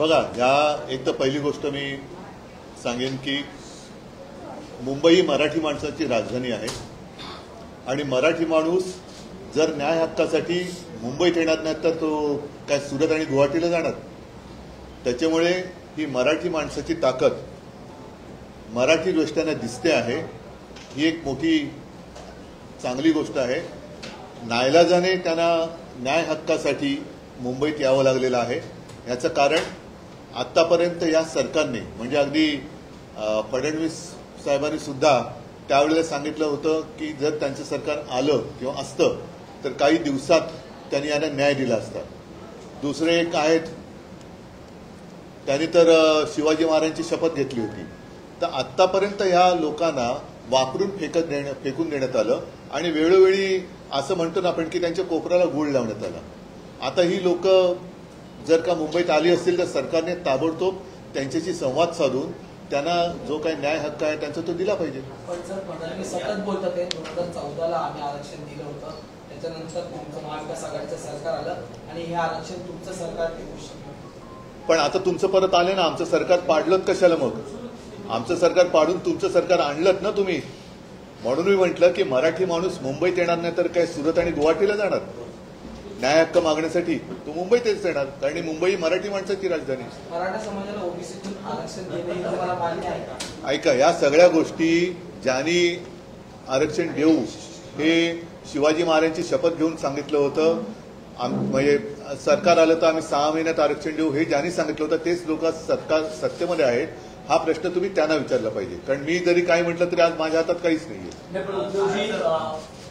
बघा, ह्या एक तर पहिली गोष्ट मी सांगेन की मुंबई ही मराठी माणसाची राजधानी आहे आणि मराठी माणूस जर न्याय हक्कासाठी मुंबईत येणार नाही तर तो काय सुरत आणि गुवाहाटीला जाणार. त्याच्यामुळे ही मराठी माणसाची ताकद मराठी दृष्ट्याने दिसते आहे. ही एक मोठी चांगली गोष्ट आहे. नाईलाजाने त्यांना न्याय हक्कासाठी मुंबईत यावं लागलेलं आहे. याचं कारण आत्तापर्यंत या सरकारने म्हणजे अगदी फडणवीस साहेबांनी सुद्धा त्यावेळेला सांगितलं होतं की जर त्यांचं सरकार आलं किंवा असतं तर काही दिवसात त्यांनी यांना न्याय दिला असता. दुसरे एक आहेत, त्यांनी तर शिवाजी महाराजांची शपथ घेतली होती. तर आत्तापर्यंत ह्या लोकांना वापरून फेकून देण्यात आलं आणि वेळोवेळी असं म्हणतो ना आपण की त्यांच्या कोपराला गूळ लावण्यात आला. आता ही लोक जर का मुंबईत आली असतील तर सरकारने ताबडतोब त्यांच्याशी संवाद साधून त्यांना जो काही न्याय हक्क आहे त्यांचा तो दिला पाहिजे. पण सर, फडणवीस सतत बोलतात 2014ला आम्ही आरक्षण दिलं होतं, त्याच्यानंतर तुमचं महाविकास आघाडीचं सरकार आलं आणि हे आरक्षण तुमचं सरकार टिकू शकतं. पण आता तुमचं परत आले ना, आमचं सरकार पाडलं कशाला मग? आमचं सरकार पाडून तुमचं सरकार आणलं ना तुम्ही. म्हणून मी म्हटलं की मराठी माणूस मुंबईत येणार नाही तर काय सुरत आणि गुवाहाटीला जाणार न्याय हक्क मागण्यासाठी? तो मुंबईतच येणार, कारण मुंबई मराठी माणसाची राजधानी. मराठा समाजाला ओबीसीतून आरक्षण देणे हे तुम्हाला मान्य आहे का? ऐका, या सगळ्या गोष्टी ज्यांनी आरक्षण देऊ हे शिवाजी महाराजांची शपथ घेऊन सांगितलं होतं. म्हणजे सरकार आलं तर आम्ही 6 महिन्यात आरक्षण देऊ हे ज्यांनी सांगितलं होतं तेच लोक सरकार सत्तेमध्ये आहेत. हा प्रश्न तुम्ही त्यांना विचारला पाहिजे, कारण मी जरी काही म्हटलं तरी आज माझ्या हातात काहीच नाहीये.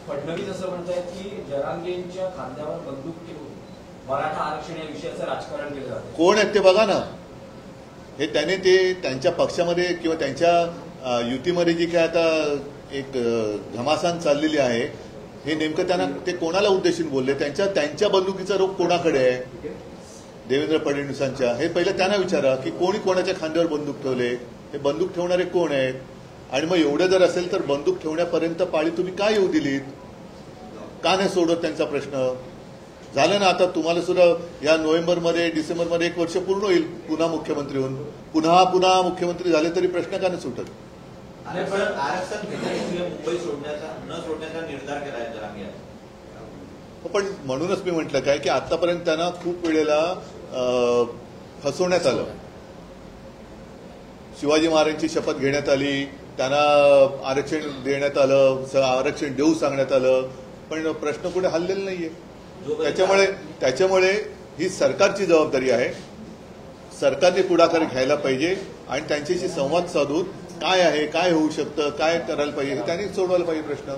फडणवीस असं म्हणतायत की जरांगेंच्या खांद्यावर बंदूक ठेवून मराठा आरक्षण या विषयाचं राजकारण केलं जातं. कोण आहेत ते बघा ना. हे त्याने ते त्यांच्या पक्षामध्ये किंवा त्यांच्या युतीमध्ये जी काय आता एक घमासान चाललेली आहे हे नेमकं त्यांना ते कोणाला उद्देशून बोलले? त्यांच्या बंदुकीचा रोग कोणाकडे आहे? देवेंद्र फडणवीसांच्या. हे पहिलं त्यांना विचारा की कोणी कोणाच्या खांद्यावर बंदूक ठेवले, हे बंदूक ठेवणारे कोण आहेत? आणि मग एवढं जर असेल तर बंदूक ठेवण्यापर्यंत पाळी तुम्ही का येऊ दिलीत? का नाही सोडत त्यांचा प्रश्न? झालं ना, आता तुम्हाला सुद्धा या नोव्हेंबरमध्ये डिसेंबरमध्ये 1 वर्ष पूर्ण होईल पुन्हा मुख्यमंत्री होऊन. पुन्हा मुख्यमंत्री झाले तरी प्रश्न का नाही सुटत? आरक्षण मुंबई सोडण्याचा न सोडण्याचा निर्धार केला जरांगे. पण म्हणूनच मी म्हटलं काय की आतापर्यंत त्यांना खूप वेळेला फसवण्यात आलं. शिवाजी महाराजांची शपथ घेण्यात आली, त्यांना आरक्षण देण्यात आलं, आरक्षण देऊ सांगण्यात आलं, पण प्रश्न कुठे हललेला नाहीये. त्याच्यामुळे ही सरकारची जबाबदारी आहे. सरकारने पुढाकार घ्यायला पाहिजे आणि त्यांच्याशी संवाद साधून काय आहे, काय होऊ शकतं, काय करायला पाहिजे हे त्यांनी सोडवायला पाहिजे प्रश्न.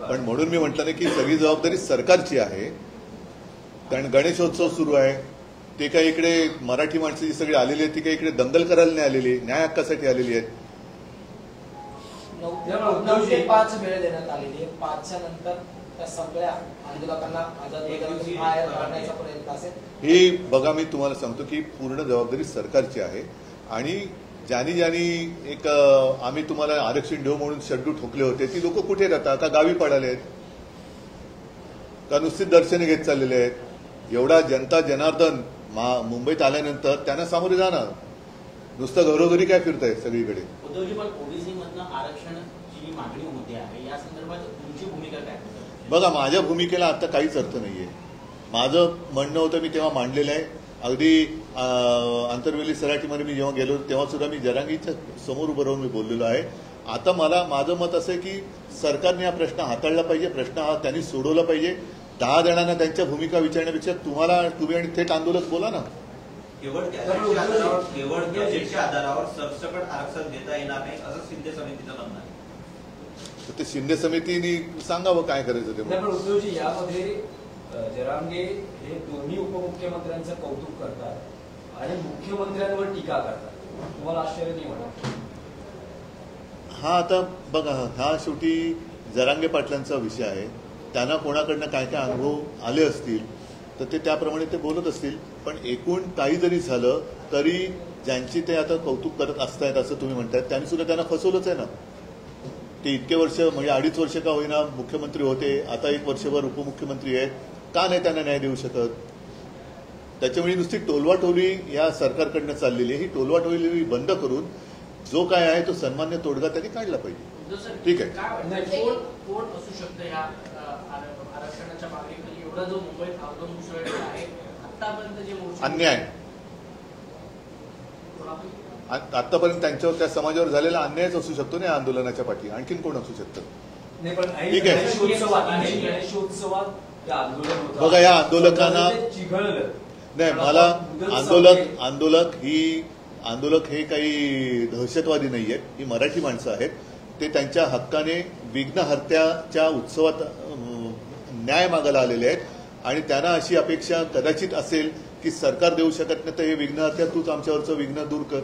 पण म्हणून मी म्हटलं नाही की सगळी जबाबदारी सरकारची आहे. कारण गणेशोत्सव सुरू आहे, ते काही इकडे मराठी माणसं जी सगळी आलेली आहेत ती काही इकडे दंगल करायला नाही आलेली, न्याय हक्कासाठी आलेली आहेत. 9 ते 5 वेळ देण्यात आलेली आहे. 5च्या नंतर त्या सगळ्या आंदोलकांना बाहेर काढण्याचा प्रयत्न असेल. ही बघा, मी तुम्हाला सांगतो की पूर्ण जबाबदारी सरकारची आहे. आणि ज्यांनी एक आम्ही तुम्हाला आरक्षण देऊ म्हणून शड्डू ठोकले होते ती लोक कुठे राहतात? का गावी पडाले आहेत? का नुसती दर्शने घेत चाललेले आहेत? एवढा जनता जनार्दन मुंबईत आल्यानंतर त्यांना सामोरे जाणार, नुसतं घरोघरी काय फिरताय सगळीकडे? उद्धवजी, पण ओबीसी मधनं आरक्षणाची मागणी होते आहे, या संदर्भात तुमची भूमिका काय? बघा, माझ्या भूमिकेला आता काहीच अर्थ नाहीये. माझं म्हणणं होतं, मी तेव्हा मांडलेलं आहे. अगदी आंतरवेली सराटीमध्ये मी जेव्हा गेलो तेव्हा सुद्धा मी जरांगीच्या समोर उभं राहून मी बोललेलो आहे. आता माझं मत असं आहे की सरकारने हा प्रश्न हाताळला पाहिजे, प्रश्न हा त्यांनी सोडवला पाहिजे. 10 जणांना त्यांच्या भूमिका विचारण्यापेक्षा तुम्ही आणि थेट आंदोलक बोला ना. केवळ गॅजेटच्या आधारावर सरसकट आरक्षण देता येणार नाही असं शिंदे समितीचं म्हणणं आहे. ते शिंदे समितीने सांगावं काय करायचं ते. उद्धवजी, यामध्ये जरांगे हे दोन्ही उपमुख्यमंत्र्यांचं कौतुक करतात आणि मुख्यमंत्र्यांवर टीका करतात. तुम्हाला आश्चर्य नाही वाटत? हा, आता बघा, हा शेवटी जरांगे पाटलांचा विषय आहे. त्यांना कोणाकडनं काय काय अनुभव आले असतील तर ते त्याप्रमाणे ते बोलत असतील. पण एकूण काही जरी झालं तरी ज्यांची ते आता कौतुक करत असतायत असं तुम्ही म्हणतायत त्यांनी सुद्धा त्यांना फसवलंच आहे ना. ते इतके वर्ष म्हणजे 2.5 वर्ष का होईना मुख्यमंत्री होते, आता 1 वर्षभर उपमुख्यमंत्री आहेत का नाही त्यांना न्याय देऊ शकत? त्याच्यामुळे नुसती टोलवाटोली या सरकारकडनं चाललेली आहे. ही टोलवाटोली बंद करून जो काय आहे तो सन्मान्य तोडगा त्यांनी काढला पाहिजे. ठीक आहे. काय वाटतं कोण असू शकतं ह्या आरक्षणाच्या मागणीखाली एवढा जो मुंबईत आंदोलन उसळलेला आहे आतापर्यंत जे मोर्चे अन्याय आतापर्यंत त्यांच्यावर त्या समाजावर झालेला अन्यायच असू शकतो ना या आंदोलनाच्या पाठी. आणखीन कोण असू शकतं? नाही, पण ठीक आहे. गणेशोत्सवात ते आंदोलन होतं. बघा, या आंदोलकांना ते चिघळलं. नाही, मला आंदोलक हे काही दहशतवादी नाही आहेत. ही मराठी माणसं आहेत. ते त्यांच्या हक्काने विघ्नहर्त्याच्या उत्सवात न्याय मागायला आलेले आहेत आणि त्यांना अशी अपेक्षा कदाचित असेल की सरकार देऊ शकत नाही तर हे विघ्नहर्त्या तूच आमच्यावरचं विघ्न दूर कर.